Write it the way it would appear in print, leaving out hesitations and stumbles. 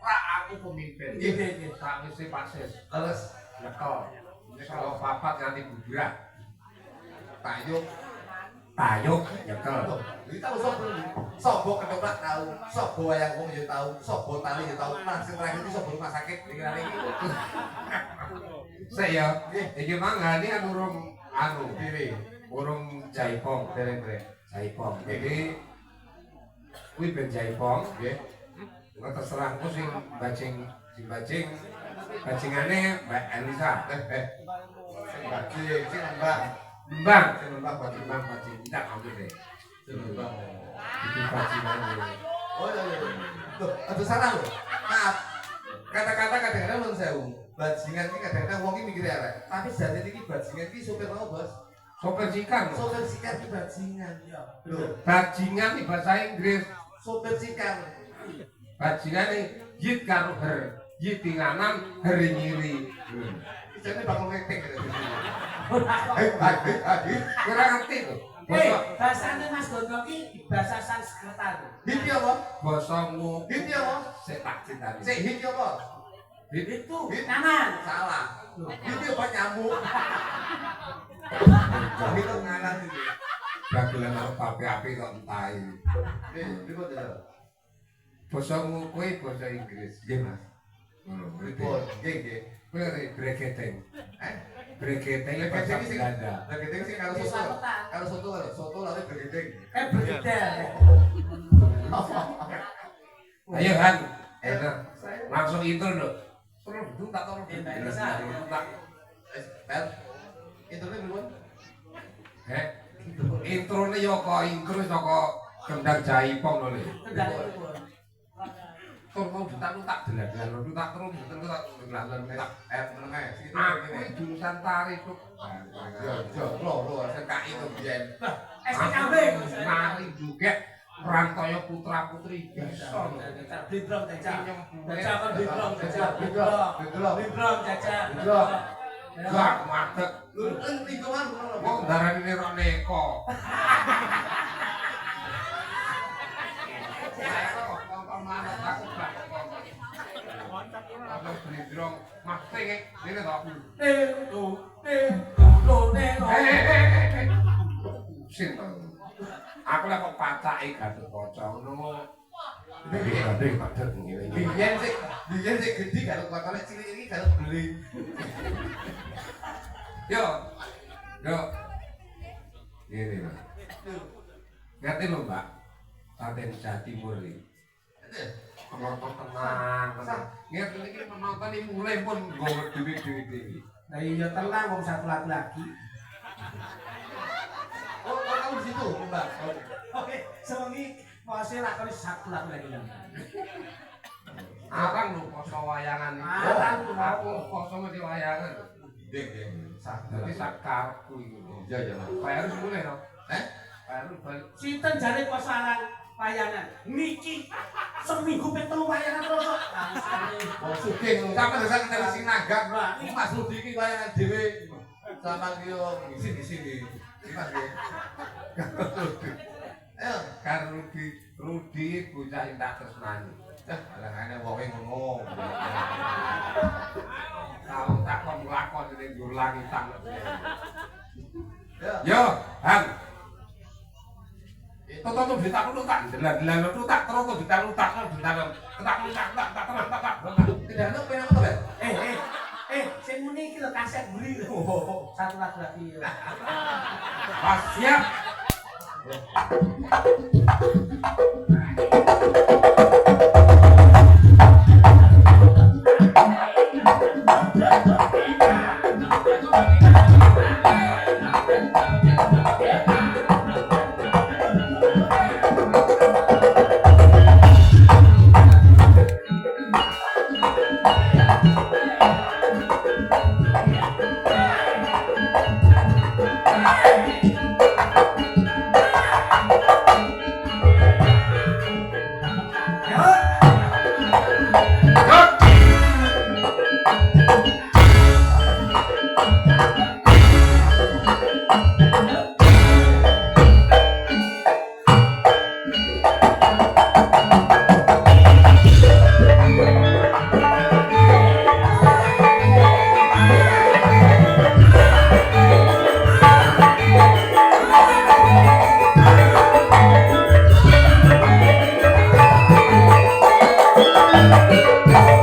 rak aku pemimpin. Nggih. Sakwise pasis. Terus Nyekel. Nyekel papat nganti bubrah. tayuk. Tayuk nyekel. Iki tahu sobo ketoprak tahu, sobo wayang wong ya tahu, sobo tali ya tahu. Nah, sing terakhir iki sobo rumah sakit iki. Sik ya, iki manggane kan urung Dhewe. urung jaipong dereng-dereng. Jaipong. Jadi kuwi ben jaipong nggih. Engko terserah engko sing bajingane Mbak Elisa. Sing bajing, sing mbak. Mbang, Mbak bajing. bajing tak maksudnya. Sing mbak. Iki bajingane. Oh iya. Loh, aduh salah lho. Maaf. Kata-kata kadang-kadang menurut saya bajingan ini kadang-kadang wong iki mikir arek. Tapi jane iki bajingan iki sopir apa, Bos? Sopir sikar. Sopir sikar iki bajingan. Lho, Bajingan di bahasa Inggris. sopir sikar. Bajingane yit karo her. Yit tinganan heri nyiri. Jane bakal ngetik gitu. Kira ngerti lho. Bahasane Mas Gondo ki bahasa Sanskerta. Hiti apa? Basa mu Hiti apa? sik tak cintani. Sik hiti apa? Itu tangan. Salah. Hiti apa nyamuk? Jadi itu ngalah itu. Dagelan karo papi-api kok entahi. Ribut ya. Basa mu kuwi basa Inggris. Nggih, Mas. Ngono. Ribut. Nggih. Kuwi breketeng. Breketeng Breketeng bahasa iki sing Belanda. Breketeng sing karo soto. Karo soto lho, soto lalu breketeng. Bergedel. Ayo Han. Enak. Langsung intro lho. Terus itu tak tahu. Tak. Bel. Intronya belum? Introne yo kok intro saka gendang jaipong lho. Kendali itu. Tur mau tak delan-delan lho tak terus mboten tak delan-delan tak Menengah. aku iki jurusan tari kok. Lo, SKI itu biyen. SKB. Nari juga Prantaya putra putri bisa. Bidrong jajah. Jajah kan bidrong jajah. Gak madeg. Lu itu kan Wong darane Nero Neko. Aku bidrong mati ngene to. Sin. Aku lek kok pacake Gatotkaca ngono. Gede padhet ngene. biyen sik gede karo kotone cilik iki karo beli. Yo. Ngene, Mas. Ngerti lho, Mbak. Paten Jawa Timur iki. Penonton tenang. Ngerti iki penonton iki mulai pun nggawa dhewe-dhewe. Nah iya tenang wong satu lagi. Oh, kamu di situ, Mbak. Oke, sewengi masih lakoni satu lagi. Arang lho poso wayangan iki. Arang lho. Aku poso mesti wayangan. Nggih. Dadi sak karepku iki. Iya, Mas. Bayar mulai to. Bayar balik. Sinten jare kok sarang wayangan? Niki seminggu ping 3 wayangan terus. Oh, sugih. Sampe desa kita sing nanggap, Mas Rudi iki wayangan dhewe. Sama ki yo di sini. Mas nggih. Ayo, Kan Rudi bocah sing tak tresnani. alangane wonge ngono. Tahu tak kon lakon ning dhuwur langitan. Ya. Yo, Han. Toto ditak lu tak delan-delan lu tak terus ditak lu tak Tidak ada pengen apa, Bel? Sing muni iki lho kaset beli lho. Satu lagi. Pas siap. Thank